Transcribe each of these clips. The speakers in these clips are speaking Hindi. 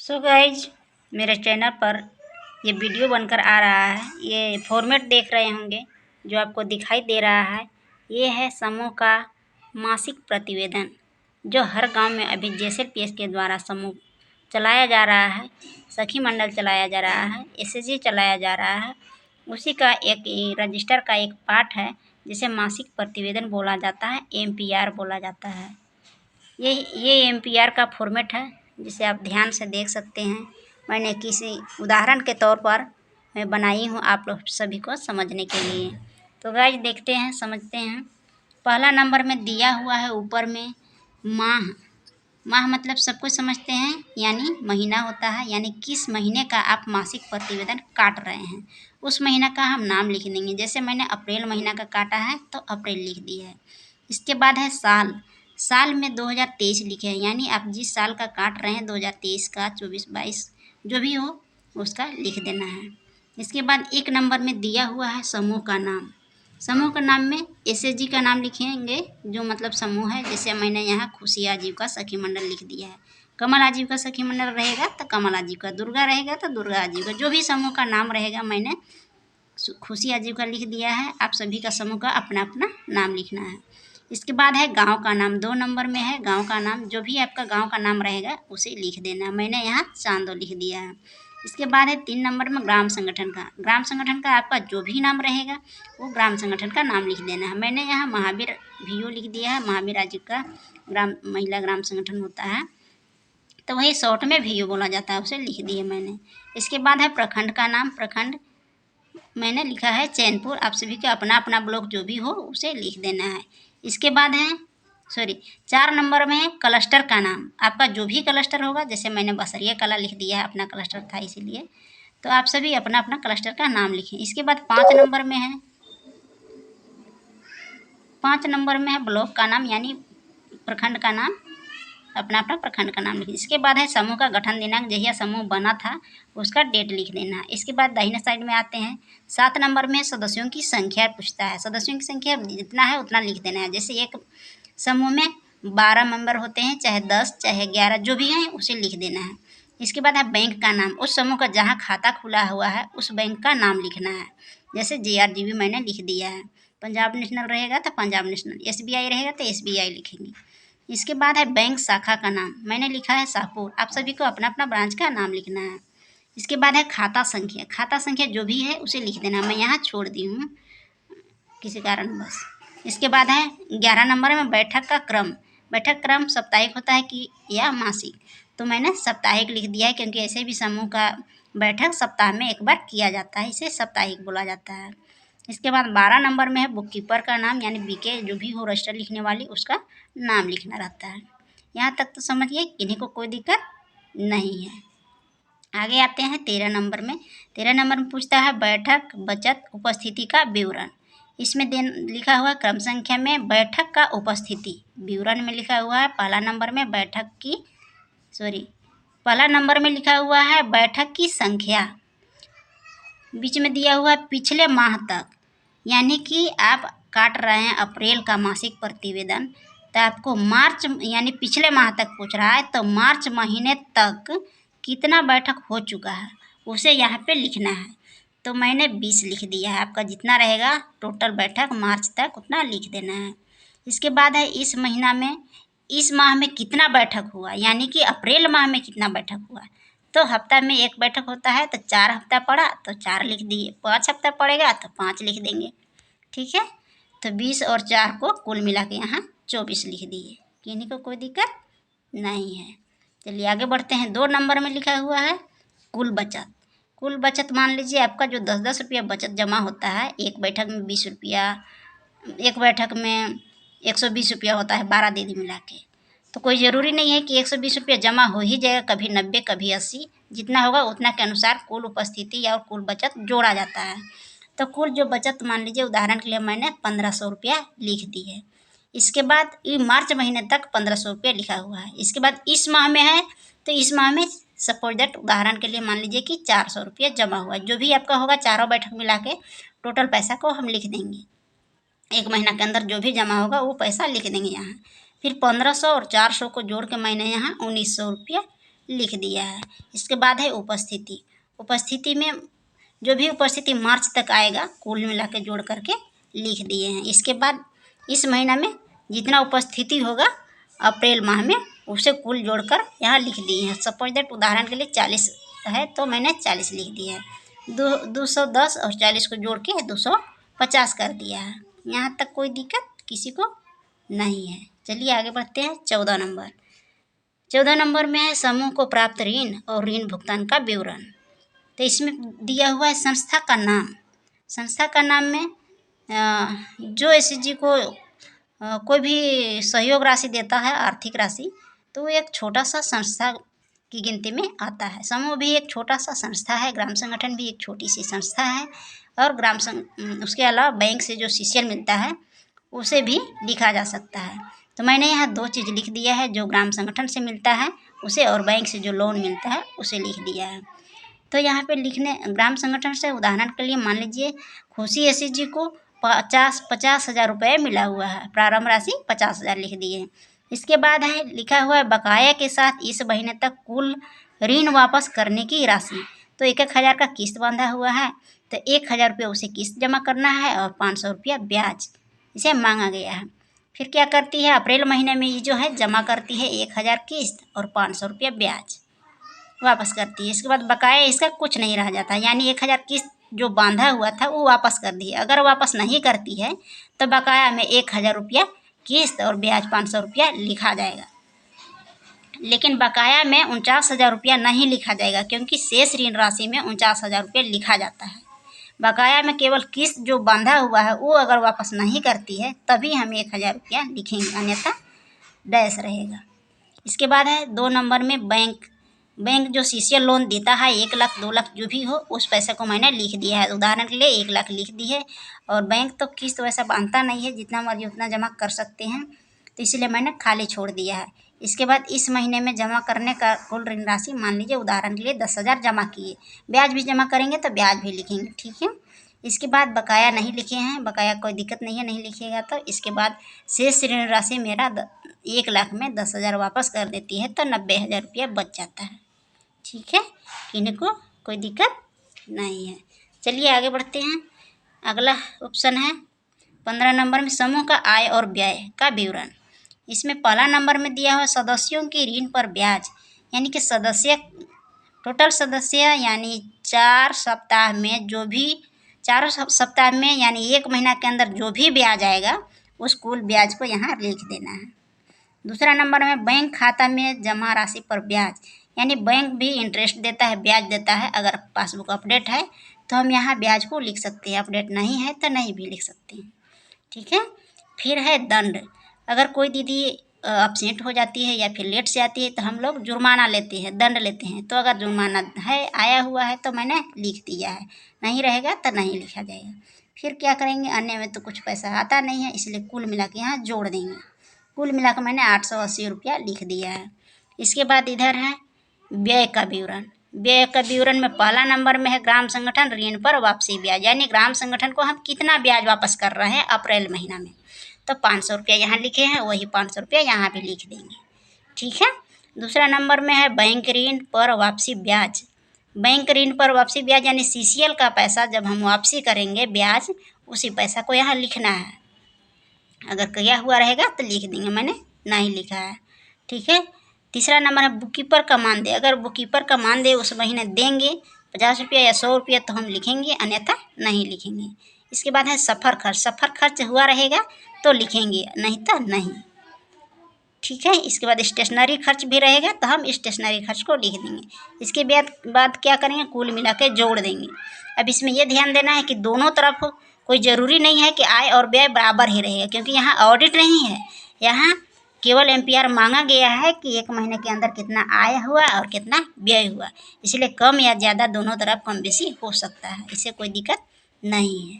सो गाइज, मेरे चैनल पर ये वीडियो बनकर आ रहा है। ये फॉर्मेट देख रहे होंगे जो आपको दिखाई दे रहा है। ये है समूह का मासिक प्रतिवेदन जो हर गांव में अभी JSLPS के द्वारा समूह चलाया जा रहा है, सखी मंडल चलाया जा रहा है, SSG चलाया जा रहा है। उसी का एक रजिस्टर का एक पार्ट है जिसे मासिक प्रतिवेदन बोला जाता है, MPR बोला जाता है। ये MPR का फॉर्मेट है जिसे आप ध्यान से देख सकते हैं। मैंने किसी उदाहरण के तौर पर मैं बनाई हूँ आप लोग सभी को समझने के लिए। तो गाइस देखते हैं, समझते हैं। पहला नंबर में दिया हुआ है ऊपर में माह। माह मतलब सब कुछ समझते हैं, यानी महीना होता है, यानी किस महीने का आप मासिक प्रतिवेदन काट रहे हैं उस महीना का हम नाम लिख देंगे। जैसे मैंने अप्रैल महीना का काटा है तो अप्रैल लिख दिया है। इसके बाद है साल। साल में 2023 लिखे हैं, यानी आप जिस साल का काट रहे हैं 2023 का, 24-22 जो भी हो उसका लिख देना है। इसके बाद एक नंबर में दिया हुआ है समूह का नाम। समूह का नाम में SSG का नाम लिखेंगे जो मतलब समूह है। जैसे मैंने यहाँ खुशी आजीविका सखी मंडल लिख दिया है। कमल आजीविका सखी मंडल रहेगा तो कमल आजीविका, दुर्गा रहेगा तो दुर्गा आजीविका, जो भी समूह का नाम रहेगा मैंने खुशी आजीविका लिख दिया है। आप सभी का समूह का अपना अपना नाम लिखना है। इसके बाद है गांव का नाम। 2 नंबर में है गांव का नाम। जो भी आपका गांव का नाम रहेगा उसे लिख देना। मैंने यहाँ चांदो लिख दिया है। इसके बाद है 3 नंबर में ग्राम संगठन का। ग्राम संगठन का आपका जो भी नाम रहेगा वो ग्राम संगठन का नाम लिख देना है। मैंने यहाँ महावीर VO लिख दिया है। महावीर आजीविका ग्राम महिला ग्राम संगठन होता है तो वही शॉर्ट में VO बोला जाता है, उसे लिख दिए मैंने। इसके बाद है प्रखंड का नाम। प्रखंड मैंने लिखा है चैनपुर। आप सभी का अपना अपना ब्लॉक जो भी हो उसे लिख देना है। इसके बाद है 4 नंबर में है क्लस्टर का नाम। आपका जो भी क्लस्टर होगा, जैसे मैंने बसरिया कला लिख दिया है, अपना क्लस्टर था इसीलिए, तो आप सभी अपना अपना क्लस्टर का नाम लिखें। इसके बाद 5 नंबर में है 5 नंबर में है ब्लॉक का नाम, यानी प्रखंड का नाम, अपना अपना प्रखंड का नाम लिखिए। इसके बाद है समूह का गठन दिनांक, जहिया समूह बना था उसका डेट लिख देना है। इसके बाद दाहिने साइड में आते हैं 7 नंबर में सदस्यों की संख्या पूछता है। सदस्यों की संख्या जितना है उतना लिख देना है। जैसे एक समूह में 12 मेंबर होते हैं, चाहे 10 चाहे 11 जो भी हैं उसे लिख देना है। इसके बाद है बैंक का नाम। उस समूह का जहाँ खाता खुला हुआ है उस बैंक का नाम लिखना है। जैसे JRGB मैंने लिख दिया है। पंजाब नेशनल रहेगा तो पंजाब नेशनल, SBI रहेगा तो SBI लिखेंगे। इसके बाद है बैंक शाखा का नाम। मैंने लिखा है शाहपुर। आप सभी को अपना अपना ब्रांच का नाम लिखना है। इसके बाद है खाता संख्या। खाता संख्या जो भी है उसे लिख देना। मैं यहाँ छोड़ दी हूँ किसी कारण बस। इसके बाद है 11 नंबर में बैठक का क्रम। बैठक क्रम साप्ताहिक होता है कि या मासिक, तो मैंने साप्ताहिक लिख दिया है क्योंकि ऐसे भी समूह का बैठक सप्ताह में एक बार किया जाता है, इसे साप्ताहिक बोला जाता है। इसके बाद 12 नंबर में है बुक कीपर का नाम, यानी BK जो भी हो रजिस्टर लिखने वाली उसका नाम लिखना रहता है। यहाँ तक तो समझिए, किन्हीं को कोई दिक्कत नहीं है। आगे आते हैं 13 नंबर में। 13 नंबर में पूछता है बैठक बचत उपस्थिति का विवरण। इसमें लिखा हुआ क्रम संख्या में बैठक का उपस्थिति, विवरण में लिखा हुआ है पहला नंबर में बैठक की पहला नंबर में लिखा हुआ है बैठक की संख्या। बीच में दिया हुआ है पिछले माह तक, यानी कि आप काट रहे हैं अप्रैल का मासिक प्रतिवेदन तो आपको मार्च यानी पिछले माह तक पूछ रहा है, तो मार्च महीने तक कितना बैठक हो चुका है उसे यहाँ पे लिखना है। तो मैंने 20 लिख दिया है। आपका जितना रहेगा टोटल बैठक मार्च तक उतना लिख देना है। इसके बाद है इस माह में कितना बैठक हुआ, यानी कि अप्रैल माह में कितना बैठक हुआ। तो हफ्ता में 1 बैठक होता है तो 4 हफ्ता पड़ा तो 4 लिख दिए, 5 हफ्ता पड़ेगा तो 5 लिख देंगे। ठीक है, तो 20 और 4 को कुल मिला के यहाँ 24 लिख दिए। किन्हीं को कोई दिक्कत नहीं है। चलिए आगे बढ़ते हैं। 2 नंबर में लिखा हुआ है कुल बचत। कुल बचत मान लीजिए आपका जो 10-10 रुपया बचत जमा होता है, एक बैठक में 20 रुपया, एक बैठक में 120 रुपया होता है, 12 दीदी मिला के। तो कोई ज़रूरी नहीं है कि 120 रुपया जमा हो ही जाएगा, कभी 90 कभी 80, जितना होगा उतना के अनुसार कुल उपस्थिति या कुल बचत जोड़ा जाता है। तो कुल जो बचत मान लीजिए उदाहरण के लिए मैंने 1500 रुपया लिख दी है। इसके बाद ये मार्च महीने तक 1500 रुपया लिखा हुआ है। इसके बाद इस माह में है तो इस माह में सपोज दैट उदाहरण के लिए मान लीजिए कि 400 रुपया जमा हुआ। जो भी आपका होगा चारों बैठक मिला के टोटल पैसा को हम लिख देंगे। एक महीना के अंदर जो भी जमा होगा वो पैसा लिख देंगे यहाँ। फिर 1500 और 400 को जोड़ के मैंने यहाँ 1900 रुपया लिख दिया है। इसके बाद है उपस्थिति। उपस्थिति में जो भी उपस्थिति मार्च तक आएगा कुल मिला के जोड़ करके लिख दिए हैं। इसके बाद इस महीना में जितना उपस्थिति होगा अप्रैल माह में उसे कुल जोड़कर यहाँ लिख दिए हैं। सपोज दैट उदाहरण के लिए 40 है तो मैंने 40 लिख दिया है। 210 और 40 को जोड़ के 250 कर दिया है। यहाँ तक कोई दिक्कत किसी को नहीं है। चलिए आगे बढ़ते हैं। 14 नंबर में है समूह को प्राप्त ऋण और ऋण भुगतान का विवरण। तो इसमें दिया हुआ है संस्था का नाम। संस्था का नाम में जो एसएचजी को कोई भी सहयोग राशि देता है, आर्थिक राशि, तो एक छोटा सा संस्था की गिनती में आता है। समूह भी एक छोटा सा संस्था है, ग्राम संगठन भी एक छोटी सी संस्था है, और उसके अलावा बैंक से जो सीसीएल मिलता है उसे भी लिखा जा सकता है। तो मैंने यहाँ 2 चीज़ लिख दिया है, जो ग्राम संगठन से मिलता है उसे, और बैंक से जो लोन मिलता है उसे लिख दिया है। तो यहाँ पे लिखने ग्राम संगठन से उदाहरण के लिए मान लीजिए खुशी एसएचजी को 50,000 रुपये मिला हुआ है, प्रारंभ राशि 50,000 लिख दिए। इसके बाद है लिखा हुआ है बकाया के साथ इस महीने तक कुल ऋण वापस करने की राशि। तो 1,000 का किस्त बांधा हुआ है, तो 1,000 रुपये उसे किस्त जमा करना है और 500 रुपया ब्याज इसे मांगा गया है। फिर क्या करती है, अप्रैल महीने में ये जो है जमा करती है 1,000 किस्त और 500 रुपया ब्याज वापस करती है। इसके बाद बकाया इसका कुछ नहीं रह जाता, यानी 1,000 किस्त जो बांधा हुआ था वो वापस कर दी है। अगर वापस नहीं करती है तो बकाया में 1,000 रुपया किस्त और ब्याज 500 रुपया लिखा जाएगा। लेकिन बकाया में 49,000 रुपया नहीं लिखा जाएगा, क्योंकि शेष ऋण राशि में 49,000 रुपया लिखा जाता है। बकाया में केवल किस्त जो बांधा हुआ है वो अगर वापस नहीं करती है तभी हम 1,000 रुपया लिखेंगे, अन्यथा डैश रहेगा। इसके बाद है 2 नंबर में बैंक जो सीसीएल लोन देता है 1 लाख 2 लाख जो भी हो, उस पैसे को मैंने लिख दिया है। उदाहरण के लिए 1 लाख लिख दी है, और बैंक तो किस्त वैसा बांधता नहीं है, जितना मर्जी उतना जमा कर सकते हैं, तो इसीलिए मैंने खाली छोड़ दिया है। इसके बाद इस महीने में जमा करने का कुल ऋण राशि मान लीजिए उदाहरण के लिए 10,000 जमा किए, ब्याज भी जमा करेंगे तो ब्याज भी लिखेंगे, ठीक है। इसके बाद बकाया नहीं लिखे हैं, बकाया कोई दिक्कत नहीं है, नहीं लिखिएगा तो। इसके बाद शेष ऋण राशि मेरा 1 लाख में 10,000 वापस कर देती है, तो 90,000 रुपया बच जाता है, ठीक है। इनको कोई दिक्कत नहीं है। चलिए आगे बढ़ते हैं। अगला ऑप्शन है 15 नंबर में समूह का आय और व्यय का विवरण। इसमें पहला नंबर में दिया हुआ सदस्यों की ऋण पर ब्याज, यानी कि टोटल सदस्य यानी 4 सप्ताह में जो भी 4 सप्ताह में यानी 1 महीना के अंदर जो भी ब्याज आएगा उस कुल ब्याज को यहाँ लिख देना है। दूसरा नंबर में बैंक खाता में जमा राशि पर ब्याज, यानी बैंक भी इंटरेस्ट देता है, ब्याज देता है। अगर पासबुक अपडेट है तो हम यहाँ ब्याज को लिख सकते हैं, अपडेट नहीं है तो नहीं भी लिख सकते हैं, ठीक है। फिर है दंड। अगर कोई दीदी अपसेंट हो जाती है या फिर लेट से आती है तो हम लोग जुर्माना लेते हैं, दंड लेते हैं। तो अगर जुर्माना है आया हुआ है तो मैंने लिख दिया है, नहीं रहेगा तो नहीं लिखा जाएगा। फिर क्या करेंगे, अन्य में तो कुछ पैसा आता नहीं है, इसलिए कुल मिला के यहाँ जोड़ देंगे। कुल मिलाकर मैंने 880 रुपया लिख दिया है। इसके बाद इधर है व्यय का विवरण। व्यय का विवरण में पहला नंबर में है ग्राम संगठन ऋण पर वापसी ब्याज, यानी ग्राम संगठन को हम कितना ब्याज वापस कर रहे हैं अप्रैल महीना में, तो 500 रुपया यहाँ लिखे हैं, वही 500 रुपया यहाँ भी लिख देंगे, ठीक है। दूसरा नंबर में है बैंक ऋण पर वापसी ब्याज। बैंक ऋण पर वापसी ब्याज यानी सीसीएल का पैसा जब हम वापसी करेंगे ब्याज, उसी पैसा को यहाँ लिखना है। अगर किया हुआ रहेगा तो लिख देंगे, मैंने नहीं लिखा है, ठीक है। तीसरा नंबर है बुककीपर का मानदेय। अगर बुककीपर का मानदेय उस महीने देंगे 50 रुपया या 100 रुपया तो हम लिखेंगे, अन्यथा नहीं लिखेंगे। इसके बाद है सफ़र खर्च। सफ़र खर्च हुआ रहेगा तो लिखेंगे, नहीं तो नहीं, ठीक है। इसके बाद स्टेशनरी खर्च भी रहेगा तो हम स्टेशनरी खर्च को लिख देंगे। इसके बाद क्या करेंगे, कुल मिला के जोड़ देंगे। अब इसमें यह ध्यान देना है कि दोनों तरफ कोई ज़रूरी नहीं है कि आय और व्यय बराबर ही रहेगा, क्योंकि यहाँ ऑडिट नहीं है, यहाँ केवल एमपीआर मांगा गया है कि 1 महीने के अंदर कितना आय हुआ और कितना व्यय हुआ, इसलिए कम या ज़्यादा दोनों तरफ कम बेसी हो सकता है, इससे कोई दिक्कत नहीं है,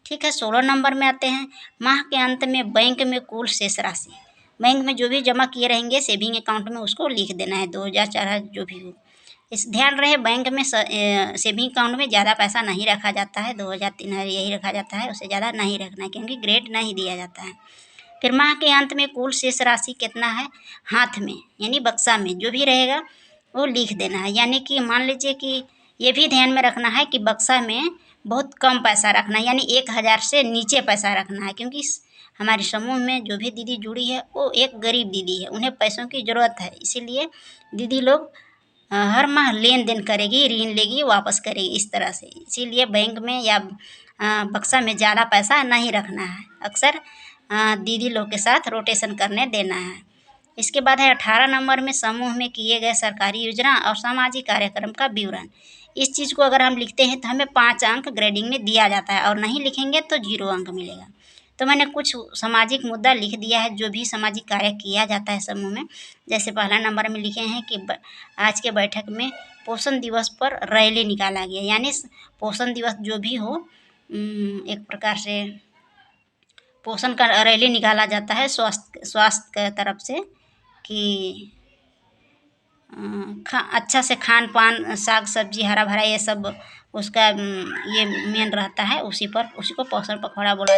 ठीक है। 16 नंबर में आते हैं माह के अंत में बैंक में कुल शेष राशि। बैंक में जो भी जमा किए रहेंगे सेविंग अकाउंट में उसको लिख देना है, 2,000 4,000 जो भी हो। इस ध्यान रहे बैंक में सेविंग अकाउंट में ज़्यादा पैसा नहीं रखा जाता है, 2,000 3,000 यही रखा जाता है, उससे ज़्यादा नहीं रखना है, क्योंकि ग्रेड नहीं दिया जाता है। फिर माह के अंत में कुल शेष राशि कितना है हाथ में, यानी बक्सा में जो भी रहेगा वो लिख देना है। यानी कि मान लीजिए कि ये भी ध्यान में रखना है कि बक्सा में बहुत कम पैसा रखना है, यानी 1,000 से नीचे पैसा रखना है, क्योंकि हमारे समूह में जो भी दीदी जुड़ी है वो एक गरीब दीदी है, उन्हें पैसों की ज़रूरत है। इसीलिए दीदी लोग हर माह लेन देन करेगी, ऋण लेगी, वापस करेगी, इस तरह से। इसीलिए बैंक में या बक्सा में ज़्यादा पैसा नहीं रखना है, अक्सर दीदी लोग के साथ रोटेशन करने देना है। इसके बाद है 18 नंबर में समूह में किए गए सरकारी योजना और सामाजिक कार्यक्रम का विवरण। इस चीज़ को अगर हम लिखते हैं तो हमें 5 अंक ग्रेडिंग में दिया जाता है, और नहीं लिखेंगे तो 0 अंक मिलेगा। तो मैंने कुछ सामाजिक मुद्दा लिख दिया है जो भी सामाजिक कार्य किया जाता है समूह में। जैसे पहला नंबर में लिखे हैं कि आज के बैठक में पोषण दिवस पर रैली निकाला गया, यानी पोषण दिवस जो भी हो, एक प्रकार से पोषण का रैली निकाला जाता है स्वास्थ्य के तरफ से, कि अच्छा से खान पान, साग सब्जी, हरा भरा, ये सब उसका ये मेन रहता है। उसी को पोषण पखवाड़ा बोला